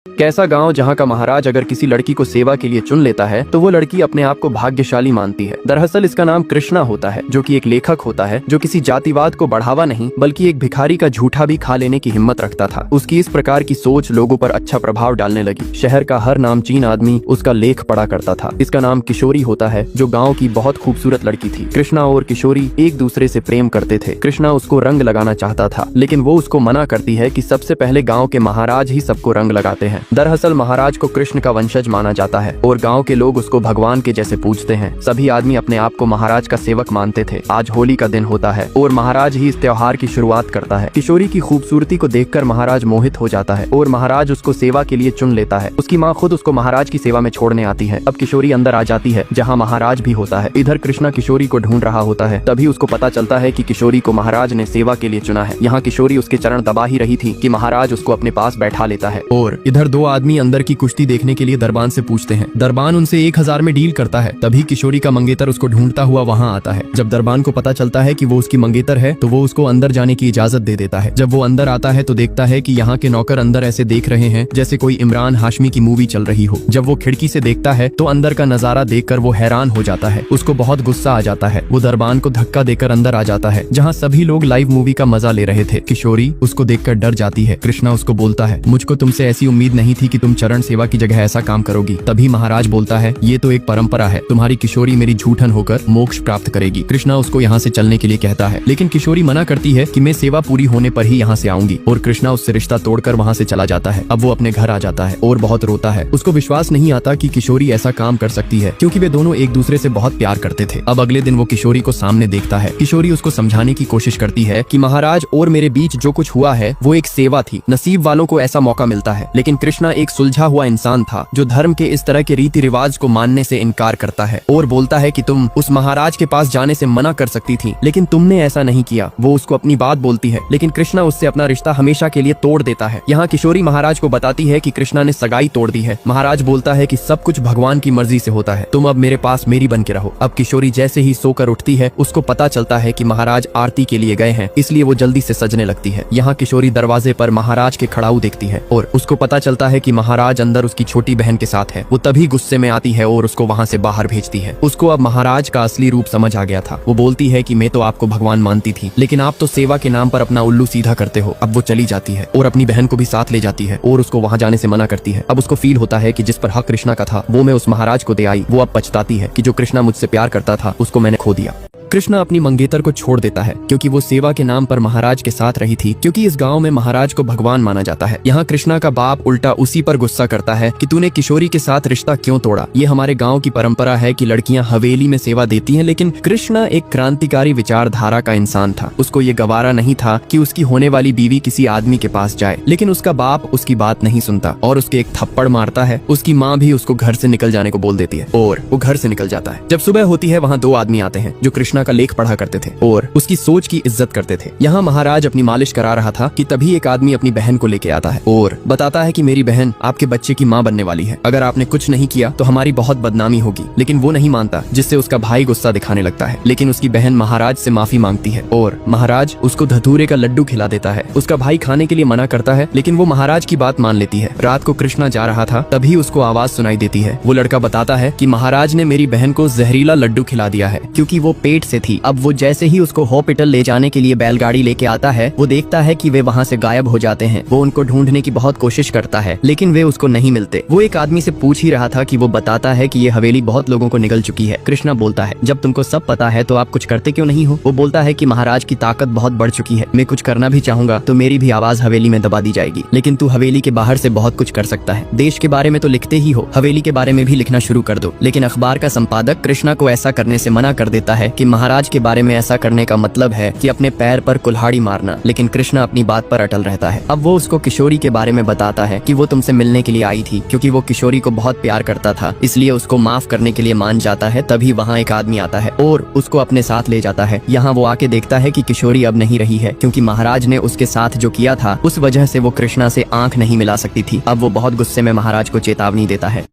कैसा गांव जहां का महाराज अगर किसी लड़की को सेवा के लिए चुन लेता है तो वो लड़की अपने आप को भाग्यशाली मानती है। दरअसल इसका नाम कृष्णा होता है, जो कि एक लेखक होता है जो किसी जातिवाद को बढ़ावा नहीं बल्कि एक भिखारी का झूठा भी खा लेने की हिम्मत रखता था। उसकी इस प्रकार की सोच लोगों पर अच्छा प्रभाव डालने लगी। शहर का हर नामचीन आदमी उसका लेख पढ़ा करता था। इसका नाम किशोरी होता है, जो गाँव की बहुत खूबसूरत लड़की थी। कृष्णा और किशोरी एक दूसरे से प्रेम करते थे। कृष्णा उसको रंग लगाना चाहता था, लेकिन वो उसको मना करती है कि सबसे पहले गाँव के महाराज ही सबको रंग लगाते हैं। दरअसल महाराज को कृष्ण का वंशज माना जाता है और गांव के लोग उसको भगवान के जैसे पूजते हैं। सभी आदमी अपने आप को महाराज का सेवक मानते थे। आज होली का दिन होता है और महाराज ही इस त्योहार की शुरुआत करता है। किशोरी की खूबसूरती को देखकर महाराज मोहित हो जाता है और महाराज उसको सेवा के लिए चुन लेता है। उसकी माँ खुद उसको महाराज की सेवा में छोड़ने आती है। अब किशोरी अंदर आ जाती है जहाँ महाराज भी होता है। इधर कृष्णा किशोरी को ढूंढ रहा होता है। तभी उसको पता चलता है कि किशोरी को महाराज ने सेवा के लिए चुना है। यहाँ किशोरी उसके चरण दबा ही रही थी कि महाराज उसको अपने पास बैठा लेता है और इधर दो आदमी अंदर की कुश्ती देखने के लिए दरबान से पूछते हैं। दरबान उनसे 1000 में डील करता है। तभी किशोरी का मंगेतर उसको ढूंढता हुआ वहाँ आता है। जब दरबान को पता चलता है कि वो उसकी मंगेतर है तो वो उसको अंदर जाने की इजाजत दे देता है। जब वो अंदर आता है तो देखता है कि यहाँ के नौकर अंदर ऐसे देख रहे हैं जैसे कोई इमरान हाशमी की मूवी चल रही हो। जब वो खिड़की से देखता है तो अंदर का नजारा देखकर वो हैरान हो जाता है। उसको बहुत गुस्सा आ जाता है। वो दरबान को धक्का देकर अंदर आ जाता है जहाँ सभी लोग लाइव मूवी का मजा ले रहे थे। किशोरी उसको देखकर डर जाती है। कृष्णा उसको बोलता है, मुझको तुमसे ऐसी उम्मीद नहीं थी कि तुम चरण सेवा की जगह ऐसा काम करोगी। तभी महाराज बोलता है, ये तो एक परंपरा है, तुम्हारी किशोरी मेरी झूठन होकर मोक्ष प्राप्त करेगी। कृष्णा उसको यहाँ से चलने के लिए कहता है, लेकिन किशोरी मना करती है कि मैं सेवा पूरी होने पर ही यहाँ से आऊंगी और कृष्णा उससे रिश्ता तोड़कर वहाँ से चला जाता है। अब वो अपने घर आ जाता है और बहुत रोता है। उसको विश्वास नहीं आता कि किशोरी ऐसा काम कर सकती है, क्योंकि वे दोनों एक दूसरे से बहुत प्यार करते थे। अब अगले दिन वो किशोरी को सामने देखता है। किशोरी उसको समझाने की कोशिश करती है कि महाराज और मेरे बीच जो कुछ हुआ है वो एक सेवा थी। नसीब वालों को ऐसा मौका मिलता है। लेकिन कृष्णा एक सुलझा हुआ इंसान था जो धर्म के इस तरह के रीति रिवाज को मानने से इनकार करता है और बोलता है कि तुम उस महाराज के पास जाने से मना कर सकती थी, लेकिन तुमने ऐसा नहीं किया। वो उसको अपनी बात बोलती है, लेकिन कृष्णा उससे अपना रिश्ता हमेशा के लिए तोड़ देता है। यहाँ किशोरी महाराज को बताती है कि कृष्णा ने सगाई तोड़ दी है। महाराज बोलता है कि सब कुछ भगवान की मर्जी से होता है, तुम अब मेरे पास मेरी बन के रहो। अब किशोरी जैसे ही सोकर उठती है उसको पता चलता है कि महाराज आरती के लिए गए हैं, इसलिए वो जल्दी से सजने लगती है। यहाँ किशोरी दरवाजे पर महाराज के खड़ाऊ देखती है और उसको पता चलता है कि महाराज अंदर उसकी छोटी बहन के साथ है। वो तभी गुस्से में आती है और उसको वहाँ से बाहर भेजती है। उसको अब महाराज का असली रूप समझ आ गया था। वो बोलती है कि मैं तो आपको भगवान मानती थी, लेकिन आप तो सेवा के नाम पर अपना उल्लू सीधा करते हो। अब वो चली जाती है और अपनी बहन को भी साथ ले जाती है और उसको वहाँ जाने से मना करती है। अब उसको फील होता है कि जिस पर हक कृष्णा का था वो मैं उस महाराज को दे आई। वो अब पछताती है कि जो कृष्णा मुझसे प्यार करता था उसको मैंने खो दिया। कृष्णा अपनी मंगेतर को छोड़ देता है क्योंकि वो सेवा के नाम पर महाराज के साथ रही थी, क्योंकि इस गांव में महाराज को भगवान माना जाता है। यहाँ कृष्णा का बाप उल्टा उसी पर गुस्सा करता है कि तूने किशोरी के साथ रिश्ता क्यों तोड़ा। ये हमारे गांव की परंपरा है कि लड़कियां हवेली में सेवा देती हैं, लेकिन कृष्णा एक क्रांतिकारी विचारधारा का इंसान था। उसको ये गवारा नहीं था कि उसकी होने वाली बीवी किसी आदमी के पास जाए, लेकिन उसका बाप उसकी बात नहीं सुनता और उसके एक थप्पड़ मारता है। उसकी माँ भी उसको घर से निकल जाने को बोल देती है और वो घर से निकल जाता है। जब सुबह होती है वहाँ दो आदमी आते हैं जो कृष्णा का लेख पढ़ा करते थे और उसकी सोच की इज्जत करते थे। यहाँ महाराज अपनी मालिश करा रहा था कि तभी एक आदमी अपनी बहन को लेके आता है और बताता है कि मेरी बहन आपके बच्चे की माँ बनने वाली है। अगर आपने कुछ नहीं किया तो हमारी बहुत बदनामी होगी। लेकिन वो नहीं मानता, जिससे उसका भाई गुस्सा दिखाने लगता है। लेकिन उसकी बहन महाराज से माफी मांगती है और महाराज उसको धतूरे का लड्डू खिला देता है। उसका भाई खाने के लिए मना करता है, लेकिन वो महाराज की बात मान लेती है। रात को कृष्णा जा रहा था, तभी उसको आवाज सुनाई देती है। वो लड़का बताता है कि महाराज ने मेरी बहन को जहरीला लड्डू खिला दिया है क्योंकि वो पेट से थी। अब वो जैसे ही उसको हॉस्पिटल ले जाने के लिए बैलगाड़ी लेके आता है, वो देखता है कि वे वहाँ से गायब हो जाते हैं। वो उनको ढूंढने की बहुत कोशिश करता है, लेकिन वे उसको नहीं मिलते। वो एक आदमी से पूछ ही रहा था कि वो बताता है कि ये हवेली बहुत लोगों को निगल चुकी है। कृष्णा बोलता है, जब तुमको सब पता है तो आप कुछ करते क्यों नहीं हो। वो बोलता है कि महाराज की ताकत बहुत बढ़ चुकी है, मैं कुछ करना भी चाहूंगा तो मेरी भी आवाज हवेली में दबा दी जाएगी। लेकिन तू हवेली के बाहर से बहुत कुछ कर सकता है। देश के बारे में तो लिखते ही हो, हवेली के बारे में भी लिखना शुरू कर दो। लेकिन अखबार का संपादक कृष्णा को ऐसा करने से मना कर देता है कि महाराज के बारे में ऐसा करने का मतलब है कि अपने पैर पर कुल्हाड़ी मारना। लेकिन कृष्णा अपनी बात पर अटल रहता है। अब वो उसको किशोरी के बारे में बताता है कि वो तुमसे मिलने के लिए आई थी क्योंकि वो किशोरी को बहुत प्यार करता था, इसलिए उसको माफ करने के लिए मान जाता है। तभी वहाँ एक आदमी आता है और उसको अपने साथ ले जाता है। यहाँ वो आके देखता है कि किशोरी अब नहीं रही है, क्योंकि महाराज ने उसके साथ जो किया था उस वजह से वो कृष्णा से आंख नहीं मिला सकती थी। अब वो बहुत गुस्से में महाराज को चेतावनी देता है।